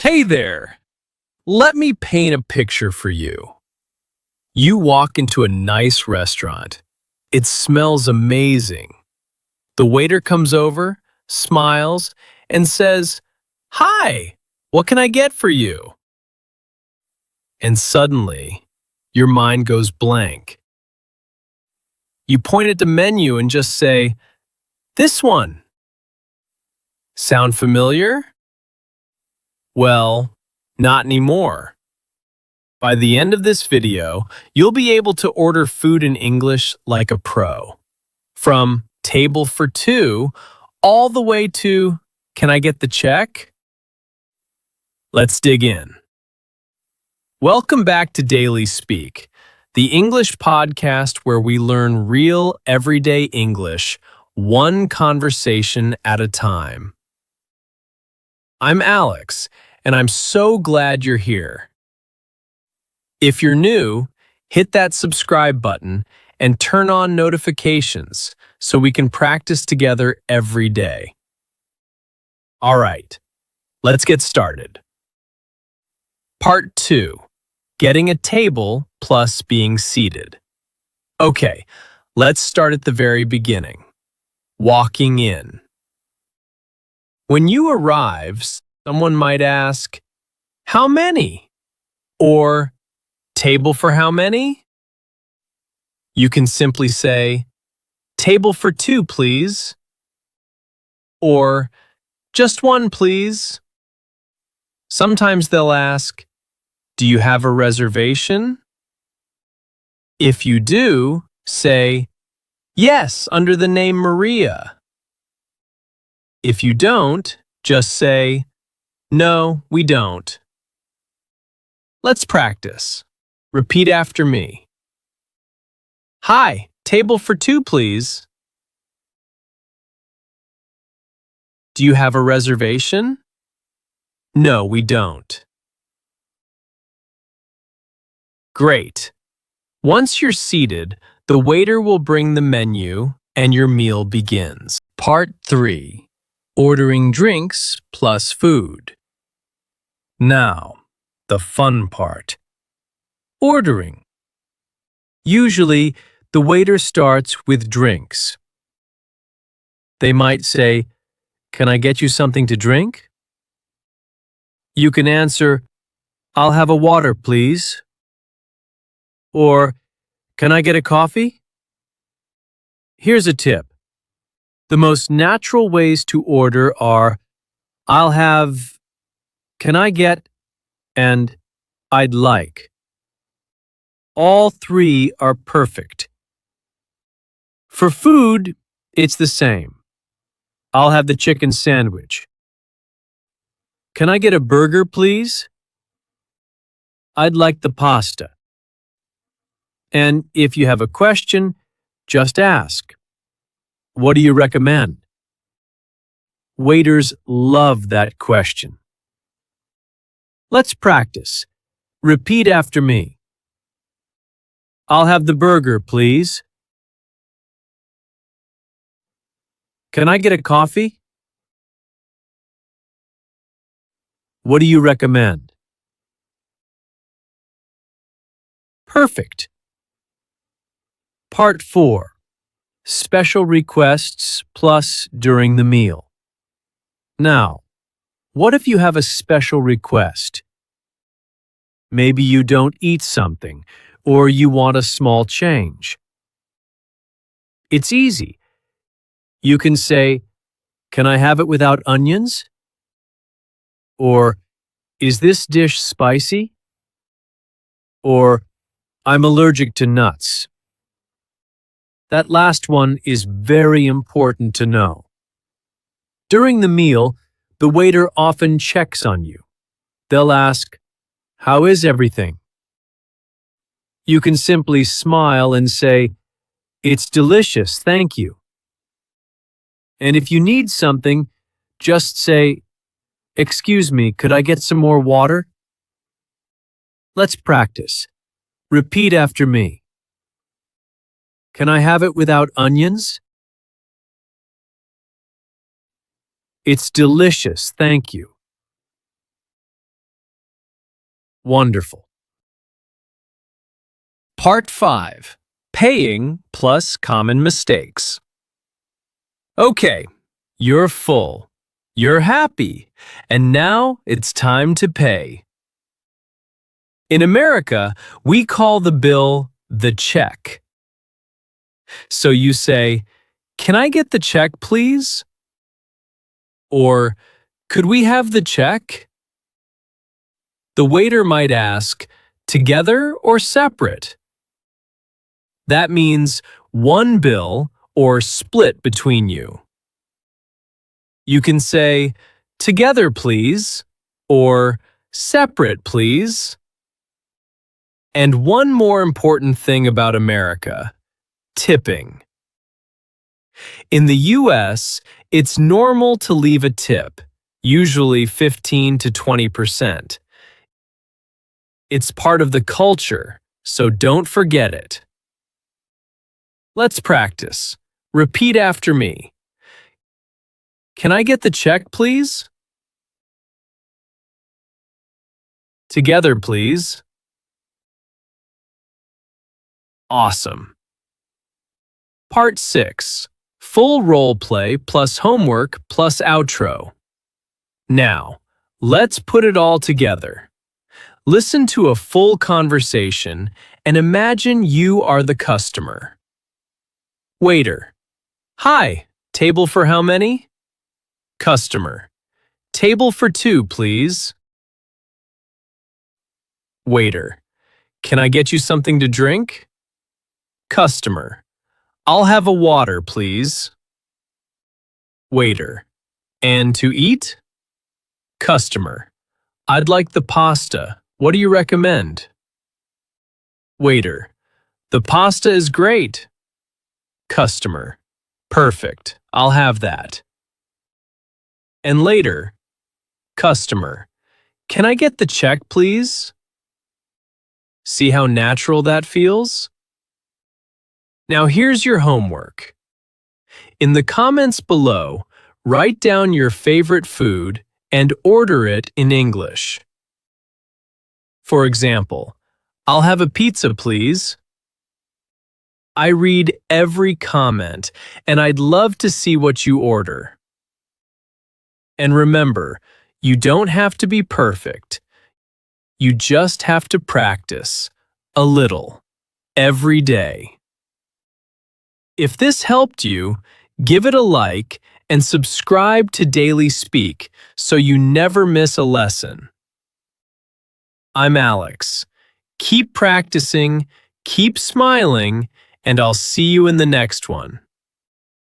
Hey there! Let me paint a picture for you. You walk into a nice restaurant. It smells amazing. The waiter comes over, smiles, and says, "Hi, what can I get for you?" And suddenly, your mind goes blank. You point at the menu and just say, "This one." Sound familiar? Well, not anymore. By the end of this video, you'll be able to order food in English like a pro. From table for two all the way to, "Can I get the check?" Let's dig in. Welcome back to Daily Speak, the English podcast where we learn real everyday English, one conversation at a time. I'm Alex, and I'm so glad you're here. If you're new, hit that subscribe button and turn on notifications so we can practice together every day. All right, let's get started. Part 2, getting a table plus being seated. Okay, let's start at the very beginning. Walking in. When you arrive, someone might ask, "How many?" Or, "Table for how many?" You can simply say, "Table for two, please." Or, "Just one, please." Sometimes they'll ask, "Do you have a reservation?" If you do, say, "Yes, under the name Maria." If you don't, just say, "No, we don't." Let's practice. Repeat after me. "Hi, table for two, please." "Do you have a reservation?" "No, we don't." Great. Once you're seated, the waiter will bring the menu and your meal begins. Part 3. Ordering drinks plus food. Now, the fun part. Ordering. Usually, the waiter starts with drinks. They might say, "Can I get you something to drink?" You can answer, "I'll have a water, please." Or, "Can I get a coffee?" Here's a tip. The most natural ways to order are, "I'll have," "Can I get," and "I'd like." All three are perfect. For food, it's the same. "I'll have the chicken sandwich." "Can I get a burger, please?" "I'd like the pasta." And if you have a question, just ask, "What do you recommend?" Waiters love that question. Let's practice. Repeat after me. "I'll have the burger, please." "Can I get a coffee?" "What do you recommend?" Perfect. Part 4. Special requests plus during the meal. Now, what if you have a special request? Maybe you don't eat something, or you want a small change. It's easy. You can say, "Can I have it without onions?" Or, "Is this dish spicy?" Or, "I'm allergic to nuts." That last one is very important to know. During the meal, the waiter often checks on you. They'll ask, "How is everything?" You can simply smile and say, "It's delicious, thank you." And if you need something, just say, "Excuse me, could I get some more water?" Let's practice. Repeat after me. "Can I have it without onions?" "It's delicious, thank you." Wonderful. Part 5. Paying plus common mistakes. Okay, you're full. You're happy. And now it's time to pay. In America, we call the bill the check. So you say, "Can I get the check, please?" Or, "Could we have the check?" The waiter might ask, "Together or separate?" That means one bill or split between you. You can say, "Together, please," or "Separate, please." And one more important thing about America: tipping. In the US, it's normal to leave a tip, usually 15 to 20%. It's part of the culture, so don't forget it. Let's practice. Repeat after me. Can I get the check, please? Together, please. Awesome. Part 6. Full role play plus homework plus outro. Now, let's put it all together. Listen to a full conversation and imagine you are the customer. Waiter: "Hi, table for how many?" Customer: "Table for 2, please." Waiter: "Can I get you something to drink?" Customer: "I'll have a water, please." Waiter: "And to eat?" Customer: "I'd like the pasta. What do you recommend?" Waiter: "The pasta is great." Customer: "Perfect. I'll have that." And later, customer: "Can I get the check, please?" See how natural that feels? Now here's your homework. In the comments below, write down your favorite food and order it in English. For example, "I'll have a pizza, please." I read every comment, and I'd love to see what you order. And remember, you don't have to be perfect. You just have to practice a little every day. If this helped you, give it a like and subscribe to Daily Speak so you never miss a lesson. I'm Alex. Keep practicing, keep smiling, and I'll see you in the next one.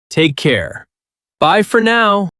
Take care. Bye for now.